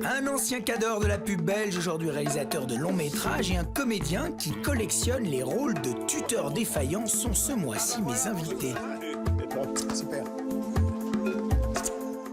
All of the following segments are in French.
Un ancien cadre de la pub belge, aujourd'hui réalisateur de longs métrages, et un comédien qui collectionne les rôles de tuteurs défaillants sont ce mois-ci mes invités. Super.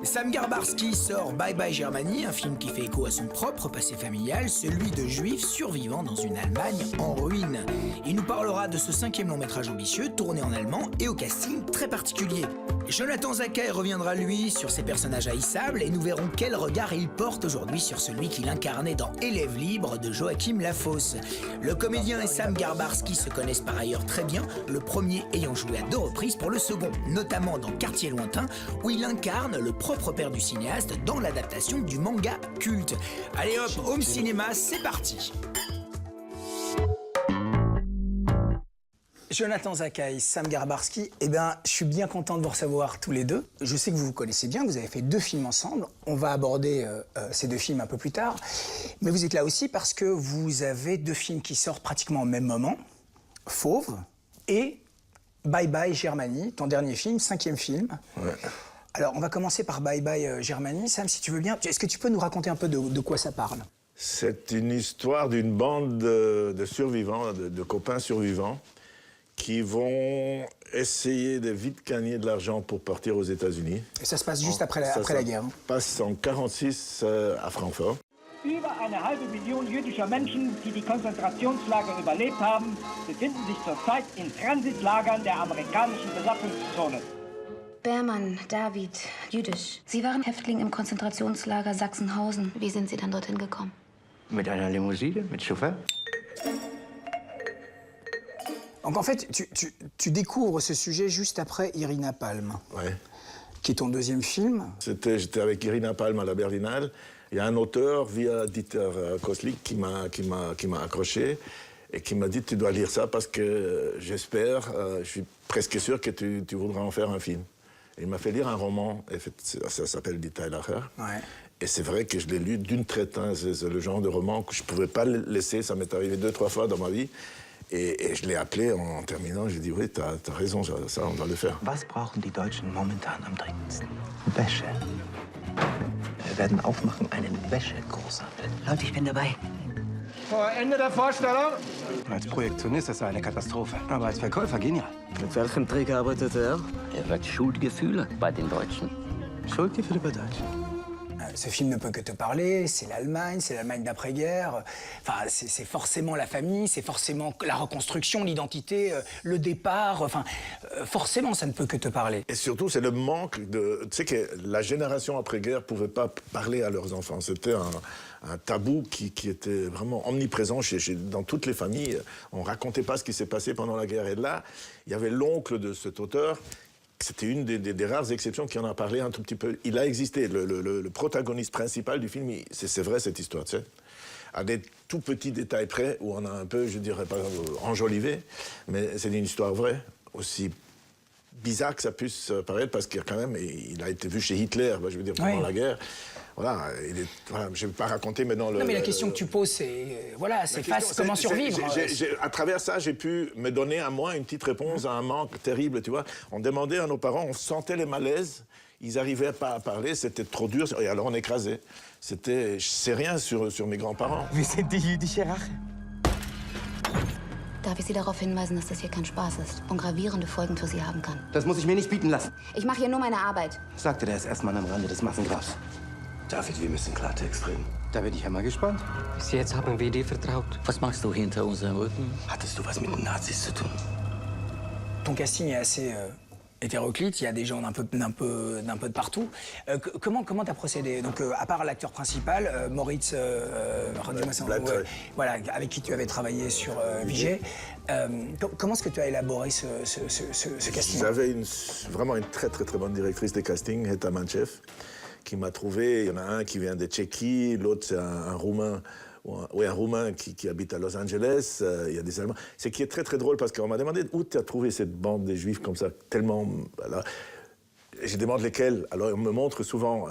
Sam Garbarski sort Bye Bye Germany, un film qui fait écho à son propre passé familial, celui de juifs survivant dans une Allemagne en ruine. Il nous parlera de ce 5e long métrage ambitieux, tourné en allemand et au casting très particulier. Jonathan Zakai reviendra lui sur ses personnages haïssables et nous verrons quel regard il porte aujourd'hui sur celui qu'il incarnait dans Élève libre de Joachim Lafosse. Le comédien et Sam Garbarski se connaissent par ailleurs très bien, le premier ayant joué à 2 reprises pour le second, notamment dans Quartier lointain, où il incarne le propre père du cinéaste dans l'adaptation du manga culte. Allez hop, home cinéma, c'est parti. Jonathan Zakai, Sam Garbarski, je suis bien content de vous recevoir tous les deux. Je sais que vous vous connaissez bien, vous avez fait 2 films ensemble. On va aborder ces 2 films un peu plus tard. Mais vous êtes là aussi parce que vous avez 2 films qui sortent pratiquement au même moment. Fauve et Bye Bye Germany, ton dernier film, 5e film. Ouais. Alors, on va commencer par Bye Bye Germany. Sam, si tu veux bien, est-ce que tu peux nous raconter un peu de quoi ça parle? C'est une histoire d'une bande de survivants, de copains survivants, qui vont essayer de vite gagner de l'argent pour partir aux États-Unis. Et ça se passe juste après la guerre. Ça passe en 1946 à Francfort. Über eine halbe Million jüdischer Menschen, die die Konzentrationslager überlebt haben, befinden sich zurzeit in Transitlagern der amerikanischen Besatzungszone. Beermann, David, jüdisch. Sie waren Häftling im Konzentrationslager Sachsenhausen. Wie sind Sie dann dorthin gekommen? Mit einer Limousine, mit Chauffeur. Donc en fait, tu découvres ce sujet juste après Irina Palm, ouais. Qui est ton 2e film. J'étais avec Irina Palm à la Berlinale. Il y a un auteur, via Dieter Koslik, qui m'a accroché et qui m'a dit « Tu dois lire ça parce que j'espère, je suis presque sûr que tu voudras en faire un film. » Il m'a fait lire un roman, et ça s'appelle Die Teilacher. Ouais. Et c'est vrai que je l'ai lu d'une traite. Hein. C'est le genre de roman que je ne pouvais pas laisser. Ça m'est arrivé 2-3 fois dans ma vie. Et je l'ai appelé en terminant. J'ai dit, oui, t'as raison, ça, on doit le faire. Was brauchen die Deutschen momentan am dringendsten? Wäsche. Wir werden aufmachen einen Wäschegroßhandel. Leute, ich bin dabei. Vor Ende der Vorstellung. Als Projektionist ist er eine Katastrophe, aber als Verkäufer genial. Mit welchem Trick arbeitet er? Er wird Schuldgefühle bei den Deutschen. Schuldgefühle bei Deutschen. Ce film ne peut que te parler, c'est l'Allemagne d'après-guerre. Enfin, c'est forcément la famille, c'est forcément la reconstruction, l'identité, le départ. Enfin, forcément, ça ne peut que te parler. Et surtout, c'est le manque de... Tu sais que la génération après-guerre ne pouvait pas parler à leurs enfants. C'était un tabou qui était vraiment omniprésent dans toutes les familles. On ne racontait pas ce qui s'est passé pendant la guerre. Et là, il y avait l'oncle de cet auteur. C'était une des rares exceptions qui en a parlé un tout petit peu. Il a existé, le protagoniste principal du film, c'est vrai cette histoire, tu sais, à des tout petits détails près, où on a un peu, je dirais pas enjolivé, mais c'est une histoire vraie, aussi bizarre que ça puisse paraître, parce qu'il quand même, il a été vu chez Hitler, je veux dire, pendant la guerre. Voilà, je ne vais pas raconter maintenant Non, mais la question que tu poses, c'est comment survivre. À travers ça, j'ai pu me donner à moi une petite réponse à un manque terrible, tu vois. On demandait à nos parents, on sentait les malaises, ils n'arrivaient pas à parler, c'était trop dur, et alors on écrasait. Je sais rien sur mes grands-parents. Wir sind die jüdische Rache. Darf ich Sie darauf hinweisen, dass das hier kein Spaß ist und gravierende Folgen für Sie haben kann? Das muss ich mir nicht bieten lassen. Ich mache hier nur meine Arbeit. Sagte der SS-Mann am Rande des Massengrabs. David, wir müssen Klartext reden. Da bin ich ja mal gespannt. Bis jetzt haben wir dir vertraut. Was machst du hinter unserem Rücken? Hattest du was mit den Nazis zu tun? Ton casting est assez hétéroclite, il y a des gens d'un peu de partout. Comment t'as procédé? Donc, à part l'acteur principal, Moritz voilà, avec qui tu avais travaillé sur Vigée, comment est-ce que tu as élaboré ce casting? J'avais vraiment une très bonne directrice de casting, Heta Manchev, qui m'a trouvé. Il y en a un qui vient de Tchéquie, l'autre c'est un Roumain, un Roumain qui habite à Los Angeles. Il y a des Allemands. C'est qui est très drôle parce qu'on m'a demandé où tu as trouvé cette bande des Juifs comme ça, tellement. Voilà. Je demande lesquels. Alors on me montre souvent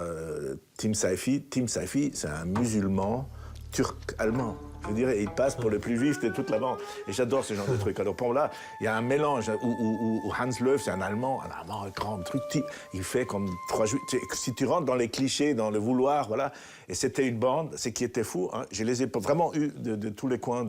Tim Saifi. Tim Saifi, c'est un musulman turc-allemand. Je dirais, il passe pour le plus juif de toute la bande. Et j'adore ce genre de truc. Alors pour là, il y a un mélange où Hans Löw, c'est un Allemand, un grand truc type. Il fait comme 3 juifs. Si tu rentres dans les clichés, dans le vouloir, voilà. Et c'était une bande, ce qui était fou. Hein. Je les ai vraiment eus de tous les coins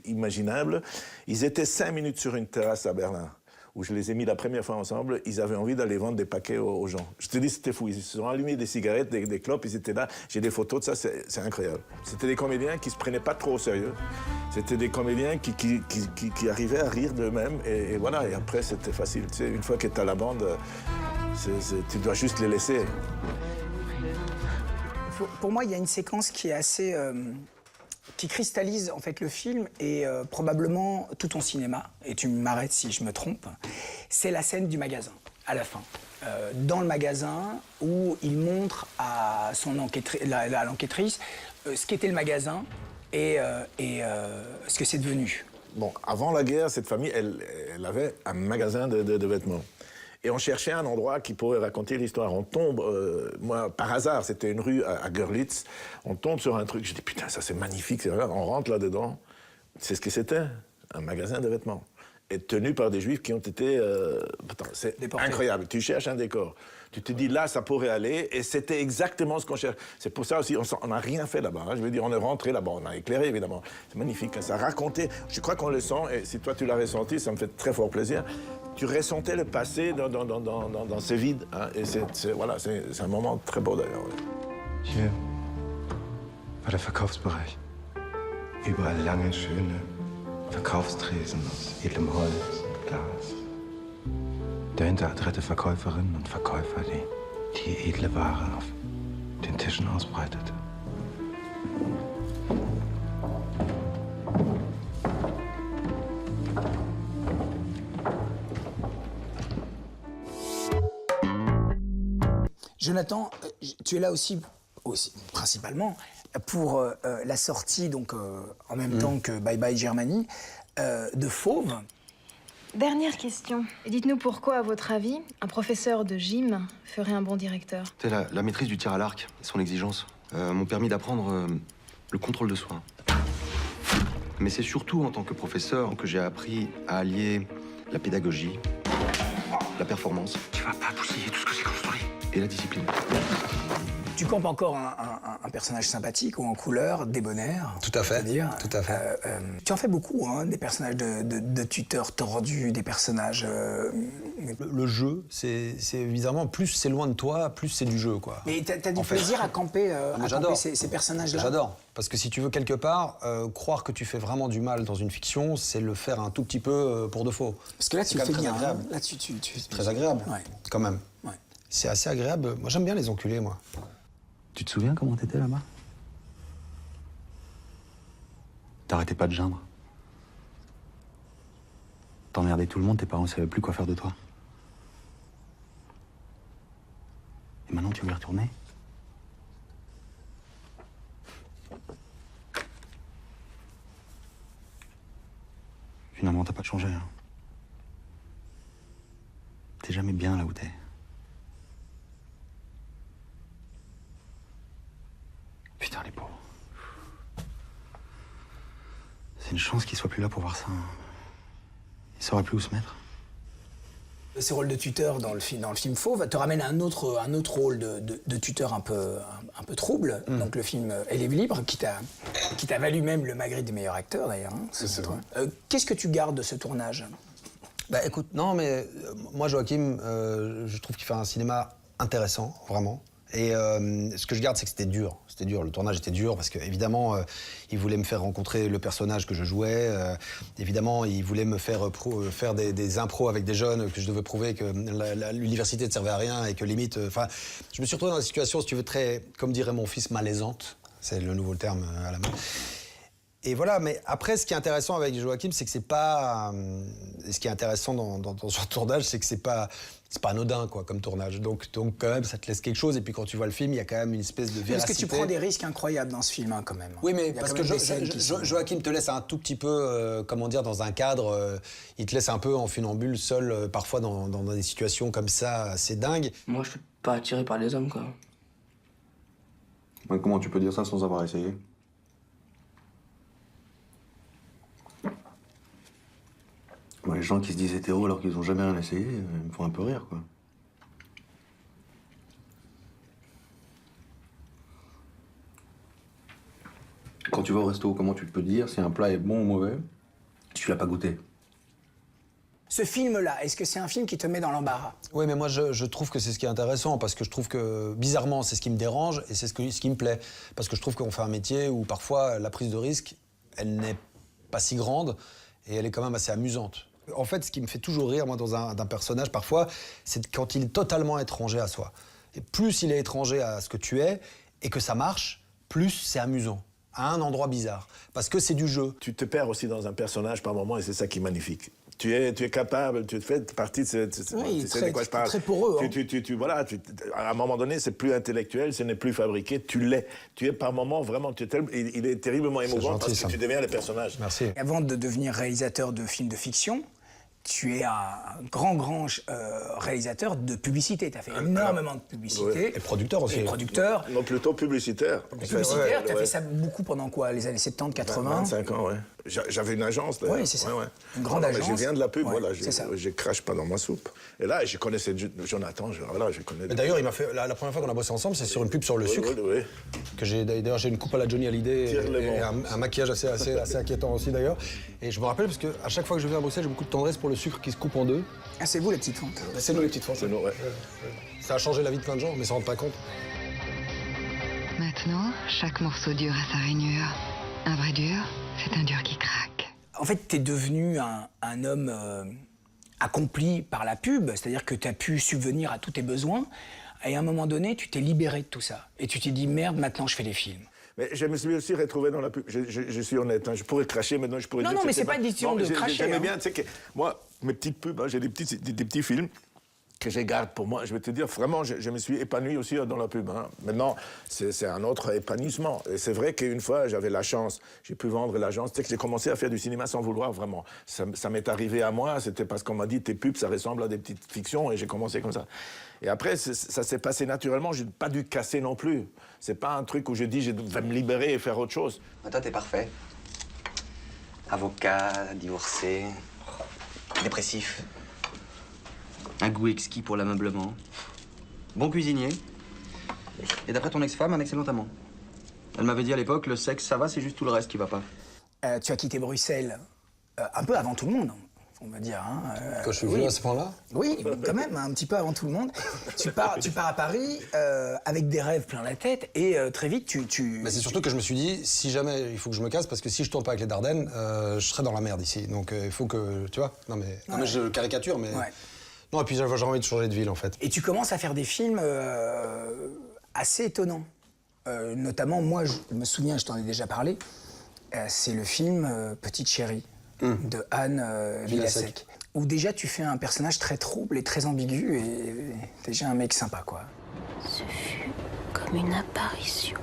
imaginables. Ils étaient 5 minutes sur une terrasse à Berlin, où je les ai mis la première fois ensemble, ils avaient envie d'aller vendre des paquets aux gens. Je te dis, c'était fou. Ils se sont allumés des cigarettes, des clopes, ils étaient là. J'ai des photos de ça, c'est incroyable. C'était des comédiens qui se prenaient pas trop au sérieux. C'était des comédiens qui arrivaient à rire d'eux-mêmes. Et voilà, et après, c'était facile. Tu sais, une fois que tu as la bande, tu dois juste les laisser. Pour moi, il y a une séquence qui est assez... qui cristallise en fait le film et probablement tout ton cinéma, et tu m'arrêtes si je me trompe, c'est la scène du magasin, à la fin. Dans le magasin, où il montre à l'enquêtrice ce qu'était le magasin et ce que c'est devenu. Bon, avant la guerre, cette famille, elle avait un magasin de vêtements. Et on cherchait un endroit qui pourrait raconter l'histoire. On tombe, moi, par hasard, c'était une rue à Görlitz, on tombe sur un truc, je dis, putain, ça c'est magnifique, c'est vrai. On rentre là-dedans, c'est ce que c'était, un magasin de vêtements. Et tenu par des juifs qui ont été... c'est incroyable, tu cherches un décor. Tu te dis, là, ça pourrait aller, et c'était exactement ce qu'on cherche. C'est pour ça aussi, on n'a rien fait là-bas. Hein. Je veux dire, on est rentré là-bas, on a éclairé, évidemment. C'est magnifique, hein. Ça racontait, je crois qu'on le sent, et si toi tu l'as ressenti, ça me fait très fort plaisir. Tu ressentais le passé dans ce vide. Hein, et voilà, c'est un moment très beau d'ailleurs. Ouais. Hier war der Verkaufsbereich. Überall lange, schöne Verkaufstresen aus edlem Holz, Glas. Dahinter adrette Verkäuferinnen und Verkäufer, die edle Ware auf den Tischen ausbreitete. Jonathan, tu es là aussi principalement, pour la sortie, donc en même temps que Bye Bye Germany, de Fauve. Dernière question. Dites-nous pourquoi, à votre avis, un professeur de gym ferait un bon directeur? C'est la maîtrise du tir à l'arc, son exigence, m'ont permis d'apprendre le contrôle de soi. Mais c'est surtout en tant que professeur que j'ai appris à allier la pédagogie, la performance. Tu vas pas bousiller tout ce que j'ai construit. Et la discipline. Tu campes encore un personnage sympathique ou en couleur, débonnaire. Tout à fait. Dire. Tout à fait. Tu en fais beaucoup, hein, des personnages de tuteurs tordus, des personnages. Le jeu, c'est évidemment plus c'est loin de toi, plus c'est du jeu, quoi. Mais t'as du plaisir à camper, ces personnages-là. J'adore. Parce que si tu veux quelque part, croire que tu fais vraiment du mal dans une fiction, c'est le faire un tout petit peu pour de faux. Parce que là, tu le fais bien. Agréable. Là, c'est très agréable. Ouais. Quand même. Ouais. C'est assez agréable. Moi, j'aime bien les enculés, moi. Tu te souviens comment t'étais là-bas? T'arrêtais pas de geindre. T'emmerdais tout le monde, tes parents savaient plus quoi faire de toi. Et maintenant, tu veux y retourner? Finalement, t'as pas changé. Hein. T'es jamais bien là où t'es. Putain, les pauvres. C'est une chance qu'ils soient plus là pour voir ça. Ils sauraient plus où se mettre. Ce rôle de tuteur dans le film Fauve te ramène à un autre rôle de tuteur un peu trouble. Donc le film Elle est libre, qui t'a valu même le Magritte du meilleur acteur d'ailleurs. Hein, c'est vrai. Qu'est-ce que tu gardes de ce tournage? Bah écoute, non mais moi Joachim, je trouve qu'il fait un cinéma intéressant, vraiment. Et ce que je garde, c'est que c'était dur. C'était dur, le tournage était dur parce qu'évidemment, il voulait me faire rencontrer le personnage que je jouais. Évidemment, il voulait me faire faire des impros avec des jeunes, que je devais prouver que l'université ne servait à rien et que limite... Enfin, je me suis retrouvé dans des situations, si tu veux, très, comme dirait mon fils, malaisantes. C'est le nouveau terme à la mode. Et voilà, mais après, ce qui est intéressant avec Joachim, c'est que c'est pas... ce qui est intéressant dans ce tournage, c'est que c'est pas anodin, quoi, comme tournage. Donc, quand même, ça te laisse quelque chose. Et puis, quand tu vois le film, il y a quand même une espèce de véracité. Parce que tu prends des risques incroyables dans ce film, hein, quand même. Oui, mais parce que Joachim te laisse un tout petit peu, comment dire, dans un cadre. Il te laisse un peu en funambule, seul, parfois, dans des situations comme ça, assez dingues. Moi, je suis pas attiré par les hommes, quoi. Comment tu peux dire ça sans avoir essayé? les gens qui se disent hétéros alors qu'ils ont jamais rien essayé, ils me font un peu rire, quoi. Quand tu vas au resto, comment tu peux dire si un plat est bon ou mauvais si tu l'as pas goûté? Ce film-là, est-ce que c'est un film qui te met dans l'embarras? Oui, mais moi, je trouve que c'est ce qui est intéressant, parce que je trouve que, bizarrement, c'est ce qui me dérange et c'est ce qui me plaît. Parce que je trouve qu'on fait un métier où, parfois, la prise de risque, elle n'est pas si grande et elle est quand même assez amusante. En fait, ce qui me fait toujours rire, moi, d'un personnage, parfois, c'est quand il est totalement étranger à soi. Et plus il est étranger à ce que tu es et que ça marche, plus c'est amusant. À un endroit bizarre, parce que c'est du jeu. Tu te perds aussi dans un personnage par moment et c'est ça qui est magnifique. Tu es capable, tu fais partie de ce... Oui, tu sais de quoi je parle. très poreux. Voilà, à un moment donné, c'est plus intellectuel, ce n'est plus fabriqué, tu l'es. Tu es par moment vraiment... il est terriblement émouvant gentil, parce que tu deviens le personnage. Merci. Avant de devenir réalisateur de films de fiction, tu es un grand réalisateur de publicité. Tu as fait énormément de publicité. Ouais. Et producteur aussi. Et producteur. Non, plutôt publicitaire. Publicitaire, tu as fait ça beaucoup pendant quoi? Les années 70, 80? 25 ans, ouais. J'avais une agence, d'ailleurs. Oui, c'est ça. Ouais. Une grande agence. Je viens de la pub, Ouais, voilà. c'est ça. Je crache pas dans ma soupe. Et là, je connaissais Jonathan, je connais... D'ailleurs, il m'a fait... La première fois qu'on a bossé ensemble, c'est sur une pub sur le sucre. Oui. Que d'ailleurs, j'ai une coupe à la Johnny Hallyday et un maquillage assez inquiétant aussi, d'ailleurs. Et je me rappelle, parce qu'à chaque fois que je viens à Bruxelles, j'ai beaucoup de tendresse pour le sucre qui se coupe en deux. Ah, c'est vous, les petites fentes? C'est nous, les petites fentes. C'est nous, ouais. Ça a changé la vie de plein de gens, mais ils s'en rendent pas compte. Maintenant, chaque morceau dur a sa rainure. Un vrai dur, c'est un dur qui craque. En fait, t'es devenu un homme accompli par la pub, c'est-à-dire que t'as pu subvenir à tous tes besoins, et à un moment donné, tu t'es libéré de tout ça. Et tu t'es dit, merde, maintenant je fais des films. Mais je me suis aussi retrouvé dans la pub. Je suis honnête, hein. Je pourrais cracher, maintenant je pourrais dire... Non, mais c'est pas une question de cracher. J'aimais bien, tu sais que moi, mes petites pubs, hein, j'ai des petits films que je garde pour moi. Je vais te dire, vraiment, je me suis épanoui aussi dans la pub. Hein. Maintenant, c'est un autre épanouissement. Et c'est vrai qu'une fois, j'avais la chance, j'ai pu vendre l'agence. Tu sais que j'ai commencé à faire du cinéma sans vouloir, vraiment. Ça m'est arrivé à moi, c'était parce qu'on m'a dit, tes pubs, ça ressemble à des petites fictions, et j'ai commencé comme ça. Et après, ça s'est passé naturellement, je n'ai pas dû casser non plus. C'est pas un truc où je dis, je vais me libérer et faire autre chose. Toi, t'es parfait. Avocat, divorcé, dépressif. Un goût exquis pour l'ameublement. Bon cuisinier. Et d'après ton ex-femme, un excellent amant. Elle m'avait dit à l'époque, le sexe, ça va, c'est juste tout le reste qui va pas. Tu as quitté Bruxelles un peu avant tout le monde, on va dire. Hein. Quand je suis venu à ce point-là? Oui, quand même, un petit peu avant tout le monde. Tu pars à Paris avec des rêves plein la tête et très vite tu... Mais c'est surtout que je me suis dit, si jamais il faut que je me casse, parce que si je tourne pas avec les Dardennes, je serai dans la merde ici. Donc il faut que, tu vois, non mais je caricature, mais... Ouais. Non, et puis j'ai envie de changer de ville, en fait. Et tu commences à faire des films assez étonnants. Notamment, moi, je me souviens, je t'en ai déjà parlé, c'est le film Petite chérie de Anne Villasek. Où déjà, tu fais un personnage très trouble et très ambigu et déjà un mec sympa, quoi. Ce fut comme une apparition.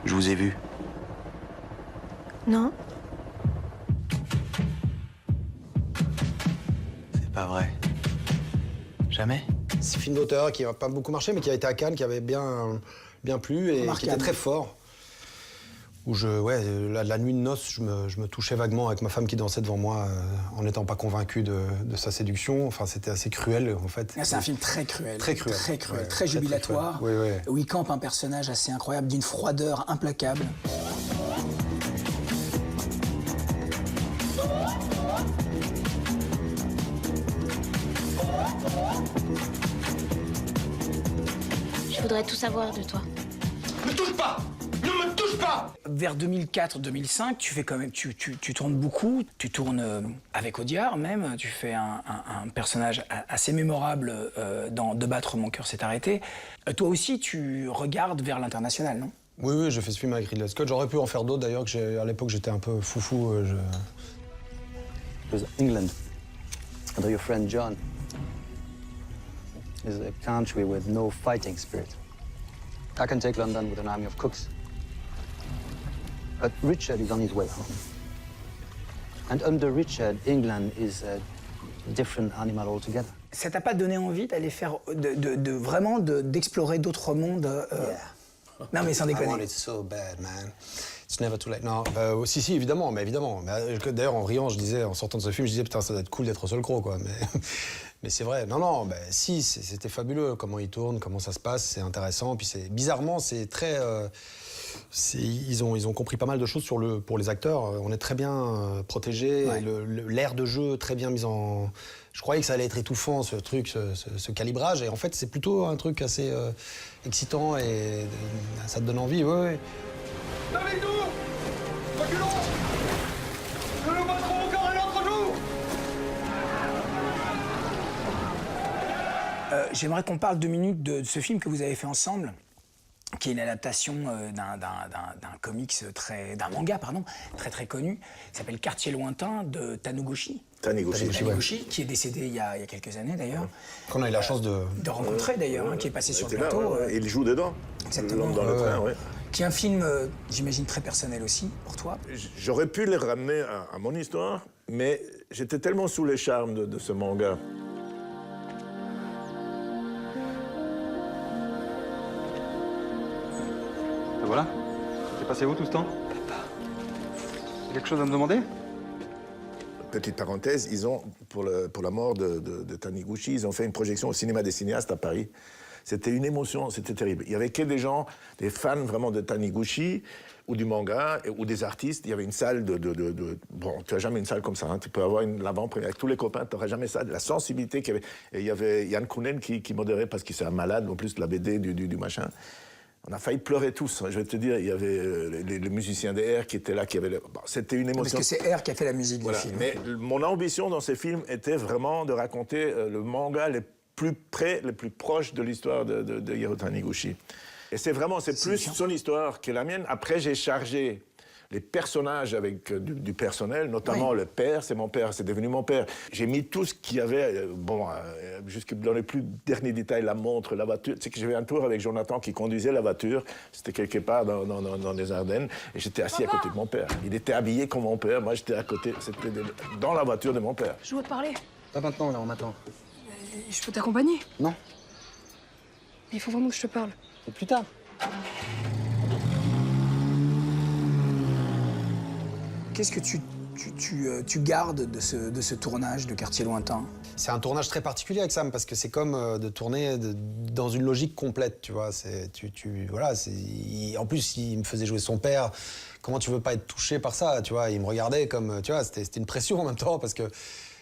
Je vous ai vu. Non? C'est pas vrai. Jamais. C'est un film d'auteur qui n'a pas beaucoup marché, mais qui a été à Cannes, qui avait bien plu et qui était très fort. Où la nuit de noces, je me touchais vaguement avec ma femme qui dansait devant moi en n'étant pas convaincu de sa séduction. Enfin, c'était assez cruel, en fait. C'est un film très cruel. Très cruel. Très cruel, ouais, très jubilatoire. Très cruel. Où il campe un personnage assez incroyable, d'une froideur implacable. Je voudrais tout savoir de toi. Ne touche pas! Ne me touche pas! Vers 2004-2005, tu fais quand même, tu tournes beaucoup. Tu tournes avec Audiard même. Tu fais un personnage assez mémorable dans De battre mon cœur s'est arrêté. Toi aussi, tu regardes vers l'international, non? Oui, j'ai fait ce film avec Ridley Scott. J'aurais pu en faire d'autres d'ailleurs. À l'époque, j'étais un peu foufou. It was England. Although your friend John is a country with no fighting spirit. I can take London with an army of cooks. But Richard is on his way home. And under Richard, England is a different animal altogether. Ça t'a pas donné envie d'aller faire, vraiment d'explorer d'autres mondes Yeah. Non mais sans déconner. I want it so bad, man. It's never too late. Non, si, évidemment, mais évidemment. Mais, d'ailleurs, en riant, je disais, en sortant de ce film, je disais, putain, ça doit être cool d'être au seul croc, quoi. Mais c'est vrai. Non, si, c'était fabuleux. Comment ils tournent, comment ça se passe, c'est intéressant. Puis bizarrement, c'est très... ils ont compris pas mal de choses pour les acteurs. On est très bien protégés. Ouais. L'air de jeu très bien mis en... Je croyais que ça allait être étouffant, ce truc, ce calibrage. Et en fait, c'est plutôt un truc assez excitant et ça te donne envie. Ouais. Avec nous! Reculons! Nous nous battrons encore un autre jour! J'aimerais qu'on parle 2 minutes de ce film que vous avez fait ensemble, qui est une adaptation d'un comics d'un manga, pardon, très connu, qui s'appelle Quartier lointain de Taniguchi. Taniguchi, qui est décédé il y a quelques années d'ailleurs. Qu'on a eu la chance de rencontrer d'ailleurs, qui est passé sur le plateau. Il joue dedans. Exactement. Dans le train, ouais. Qui est un film, j'imagine, très personnel aussi pour toi. J'aurais pu les ramener à mon histoire, mais j'étais tellement sous les charmes de ce manga. Et voilà. T'es passé où tout ce temps? Papa. T'as quelque chose à me demander? Petite parenthèse, ils ont, pour la mort de Taniguchi, ils ont fait une projection au cinéma des cinéastes à Paris. C'était une émotion, c'était terrible. Il y avait que des gens, des fans vraiment de Taniguchi, ou du manga, ou des artistes. Il y avait une salle Bon, tu n'as jamais une salle comme ça, hein. Tu peux avoir l'avant-première avec tous les copains, tu n'auras jamais ça. La sensibilité qu'il y avait. Et il y avait Yann Kounen qui modérait parce qu'il s'est malade, en plus de la BD, du machin. On a failli pleurer tous. Je vais te dire, il y avait les musiciens des R qui étaient là, qui avaient... Bon, c'était une émotion. Parce que c'est R qui a fait la musique du film. Mais mon ambition dans ces films était vraiment de raconter le manga le plus près, le plus proche de l'histoire de Hiro Taniguchi. Et c'est plus son histoire que la mienne. Après, j'ai chargé les personnages avec du personnel, notamment le père, c'est mon père, c'est devenu mon père. J'ai mis tout ce qu'il y avait, jusque dans les plus derniers détails, la montre, la voiture. Tu sais que j'ai fait un tour avec Jonathan qui conduisait la voiture, c'était quelque part dans les Ardennes, et j'étais assis à côté de mon père. Il était habillé comme mon père, moi j'étais à côté, c'était dans la voiture de mon père. Je dois te parler. Pas maintenant, là, on m'attend. Je peux t'accompagner? Non. Il faut vraiment que je te parle. Et plus tard. Qu'est-ce que tu gardes de ce tournage de Quartier lointain? C'est un tournage très particulier avec Sam, parce que c'est comme de tourner dans une logique complète, tu vois. Voilà, en plus, il me faisait jouer son père. Comment tu veux pas être touché par ça, tu vois? Il me regardait comme, tu vois, c'était une pression en même temps, parce que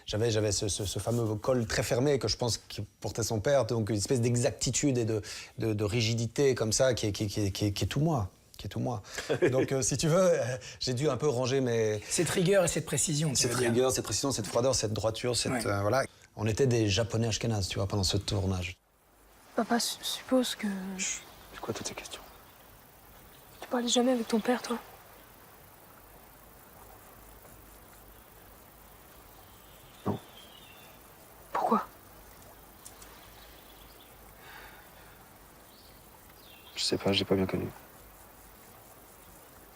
j'avais ce fameux col très fermé que je pense qu'il portait son père, donc une espèce d'exactitude et de rigidité comme ça qui est tout moi. Donc, si tu veux, j'ai dû un peu ranger mes... Cette rigueur et cette précision, Cette rigueur, cette précision, cette froideur, cette droiture, voilà. On était des Japonais ashkénazes, tu vois, pendant ce tournage. Papa suppose que... C'est quoi toutes ces questions? Tu parlais jamais avec ton père, toi? Non. Pourquoi? Je sais pas, j'ai pas bien connu.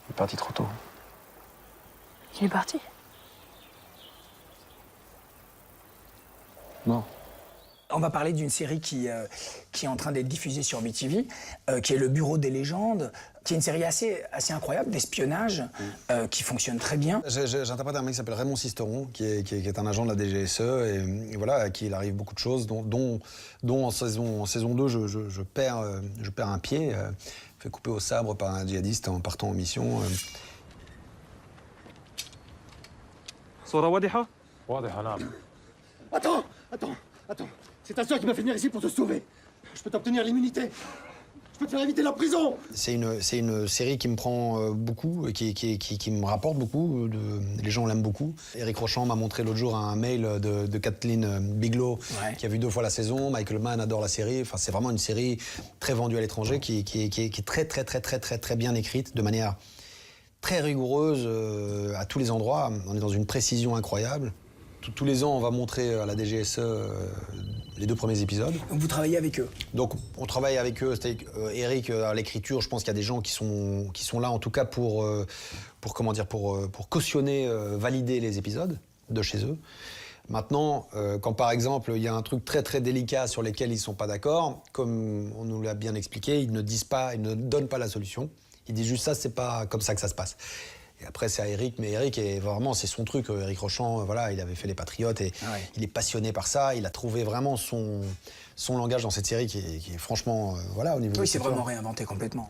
Il est parti trop tôt. Il est parti? Non. On va parler d'une série qui est en train d'être diffusée sur BTV, qui est Le Bureau des légendes, qui est une série assez incroyable d'espionnage, qui fonctionne très bien. J'interprète un mec qui s'appelle Raymond Sisteron, qui est un agent de la DGSE, et voilà, à qui il arrive beaucoup de choses, dont en saison 2, je perds un pied, fait couper au sabre par un djihadiste en partant en mission. Attends. C'est ta sœur qui m'a fait venir ici pour te sauver. Je peux t'obtenir l'immunité. Je peux te faire éviter la prison. C'est une série qui me prend beaucoup, qui me rapporte beaucoup. Les gens l'aiment beaucoup. Éric Rochant m'a montré l'autre jour un mail de Kathleen Bigelow, qui a vu 2 fois la saison. Michael Mann adore la série. Enfin, c'est vraiment une série très vendue à l'étranger, qui est très bien écrite, de manière très rigoureuse à tous les endroits. On est dans une précision incroyable. Tous les ans, on va montrer à la DGSE les 2 premiers épisodes. Donc vous travaillez avec eux? Donc on travaille avec eux. Eric à l'écriture, je pense qu'il y a des gens qui sont là en tout cas pour cautionner, valider les épisodes de chez eux. Maintenant, quand par exemple il y a un truc très délicat sur lequel ils sont pas d'accord, comme on nous l'a bien expliqué, ils ne disent pas, ils ne donnent pas la solution. Il dit juste ça, c'est pas comme ça que ça se passe. Et après, c'est à Eric, mais Eric, vraiment, c'est son truc. Eric Rochant, voilà, il avait fait Les Patriotes et il est passionné par ça. Il a trouvé vraiment son langage dans cette série qui est franchement, voilà, au niveau. Oui, c'est vraiment réinventé complètement.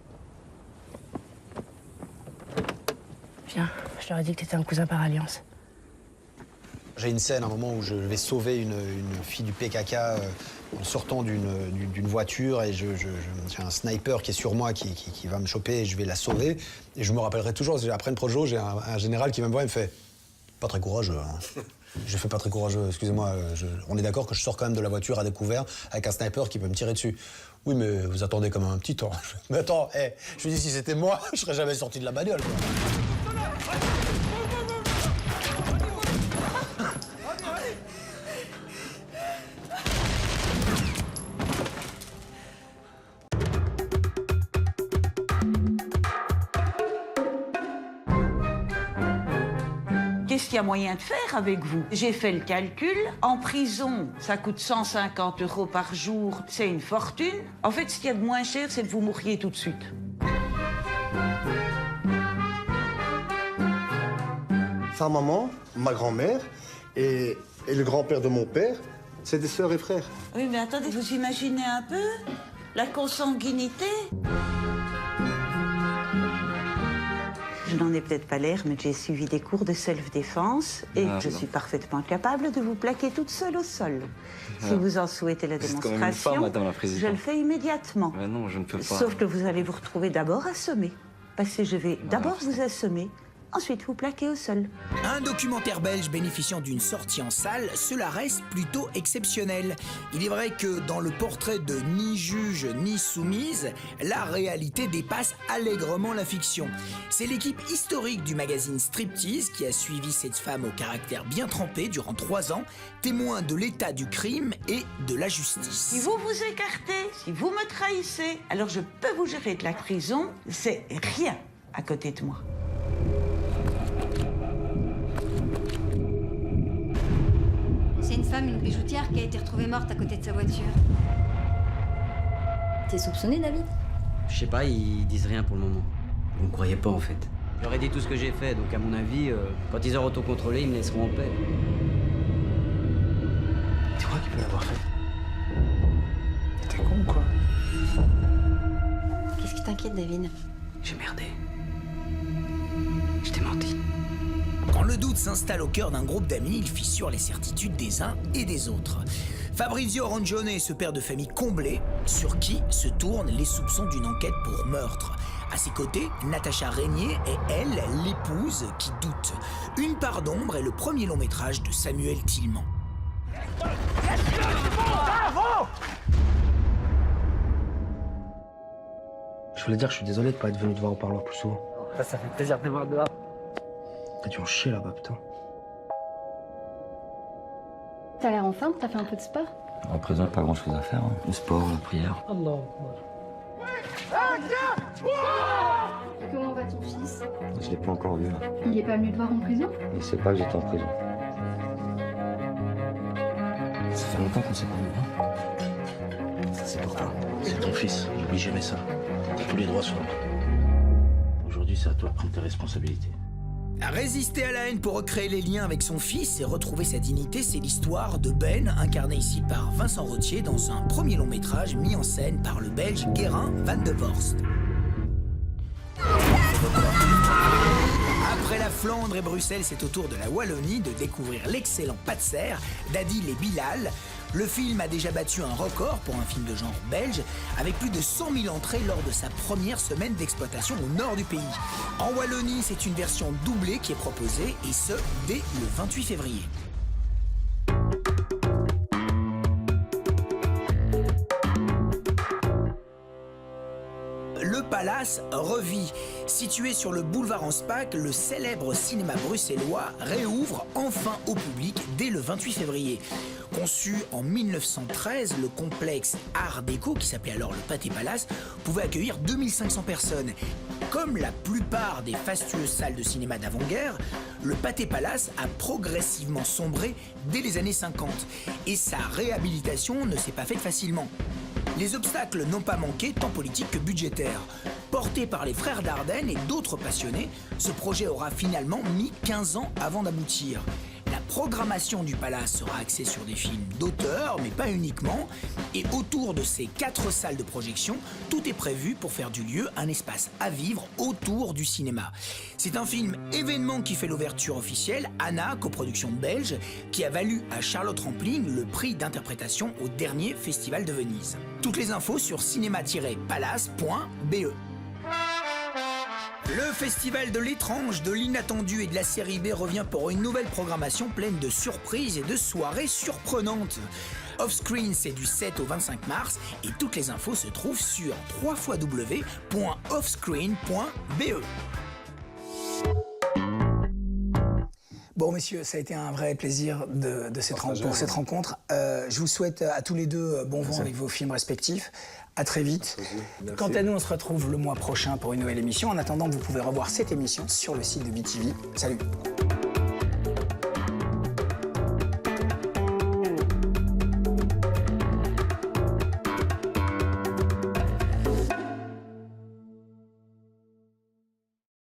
Viens, je leur ai dit que t'étais un cousin par alliance. J'ai une scène, un moment où je vais sauver une fille du PKK en sortant d'une voiture et j'ai un sniper qui est sur moi qui va me choper et je vais la sauver. Et je me rappellerai toujours, après une projo, j'ai un général qui me voit et me fait « Pas très courageux, hein. » J'ai fait « Pas très courageux, excusez-moi, on est d'accord que je sors quand même de la voiture à découvert avec un sniper qui peut me tirer dessus. » Oui, mais vous attendez quand même un petit temps. Mais attends, je lui dis, si c'était moi, je serais jamais sorti de la bagnole, quoi. Qu'est-ce qu'il y a moyen de faire avec vous? J'ai fait le calcul. En prison, ça coûte 150 € par jour. C'est une fortune. En fait, ce qu'il y a de moins cher, c'est que vous mouriez tout de suite. Sa maman, ma grand-mère et le grand-père de mon père, c'est des sœurs et frères. Oui, mais attendez, vous imaginez un peu la consanguinité? Je n'en ai peut-être pas l'air, mais j'ai suivi des cours de self-défense et je suis parfaitement capable de vous plaquer toute seule au sol. Si vous en souhaitez la démonstration, Madame la Présidente. je le fais immédiatement. Mais non, je ne peux pas. Sauf que vous allez vous retrouver d'abord assommé. Parce que je vais d'abord vous assommer, ensuite vous plaquer au sol. Un documentaire belge bénéficiant d'une sortie en salle, cela reste plutôt exceptionnel. Il est vrai que dans le portrait de Ni juge ni soumise, la réalité dépasse allègrement la fiction. C'est l'équipe historique du magazine Striptease qui a suivi cette femme au caractère bien trempé durant 3 ans, témoin de l'état du crime et de la justice. Si vous vous écartez, si vous me trahissez, alors je peux vous gérer de la prison, c'est rien à côté de moi. C'est une femme, une bijoutière, qui a été retrouvée morte à côté de sa voiture. T'es soupçonné, David? Je sais pas, ils disent rien pour le moment. Vous me croyez pas en fait. J'aurais dit tout ce que j'ai fait, donc à mon avis, quand ils auront autocontrôlé, ils me laisseront en paix. Tu crois qu'il peut l'avoir fait? T'es con, quoi. Qu'est-ce qui t'inquiète, David? J'ai merdé. Je t'ai menti. Quand le doute s'installe au cœur d'un groupe d'amis, il fissure les certitudes des uns et des autres. Fabrizio Rongione est ce père de famille comblé, sur qui se tournent les soupçons d'une enquête pour meurtre. À ses côtés, Natacha Régnier est, elle, l'épouse qui doute. Une part d'ombre est le premier long métrage de Samuel Tillman. Je voulais dire que je suis désolé de pas être venu te voir au parloir plus souvent. Ça fait plaisir de te voir dehors. T'as dû en chier là-bas, putain. T'as l'air en forme, t'as fait un peu de sport? En prison, pas grand chose à faire. Hein. Le sport, la prière. Comment va ton fils? Je l'ai pas encore vu. Il est pas venu te voir en prison? Il sait pas que j'étais en prison. Ça fait longtemps qu'on s'est pas vu, hein? Ça, c'est pour toi. C'est ton fils. N'oublie jamais ça. T'as tous les droits sur lui. Aujourd'hui, c'est à toi de prendre tes responsabilités. Résister à la haine pour recréer les liens avec son fils et retrouver sa dignité, c'est l'histoire de Ben, incarné ici par Vincent Rottier dans un premier long métrage mis en scène par le Belge Guérin van de Vorst. Après la Flandre et Bruxelles, c'est au tour de la Wallonie de découvrir l'excellent Patser d'Adil et Bilal. Le film a déjà battu un record pour un film de genre belge, avec plus de 100 000 entrées lors de sa première semaine d'exploitation au nord du pays. En Wallonie, c'est une version doublée qui est proposée, et ce, dès le 28 février. Le Palace revit. Situé sur le boulevard Anspach, le célèbre cinéma bruxellois réouvre enfin au public dès le 28 février. Conçu en 1913, le complexe Art Déco, qui s'appelait alors le Pathé Palace, pouvait accueillir 2500 personnes. Comme la plupart des fastueuses salles de cinéma d'avant-guerre, le Pathé Palace a progressivement sombré dès les années 50. Et sa réhabilitation ne s'est pas faite facilement. Les obstacles n'ont pas manqué, tant politiques que budgétaires. Porté par les frères Dardenne et d'autres passionnés, ce projet aura finalement mis 15 ans avant d'aboutir. La programmation du Palace sera axée sur des films d'auteur, mais pas uniquement. Et autour de ces 4 salles de projection, tout est prévu pour faire du lieu un espace à vivre autour du cinéma. C'est un film événement qui fait l'ouverture officielle, Anna, coproduction belge, qui a valu à Charlotte Rampling le prix d'interprétation au dernier Festival de Venise. Toutes les infos sur cinéma-palace.be. Le festival de l'étrange, de l'inattendu et de la série B revient pour une nouvelle programmation pleine de surprises et de soirées surprenantes. Offscreen, c'est du 7 au 25 mars et toutes les infos se trouvent sur www.offscreen.be. Bon, messieurs, ça a été un vrai plaisir pour cette rencontre. Je vous souhaite à tous les deux bon vent avec vos films respectifs. À très vite. Quant à nous, on se retrouve le mois prochain pour une nouvelle émission. En attendant, vous pouvez revoir cette émission sur le site de BTV. Salut.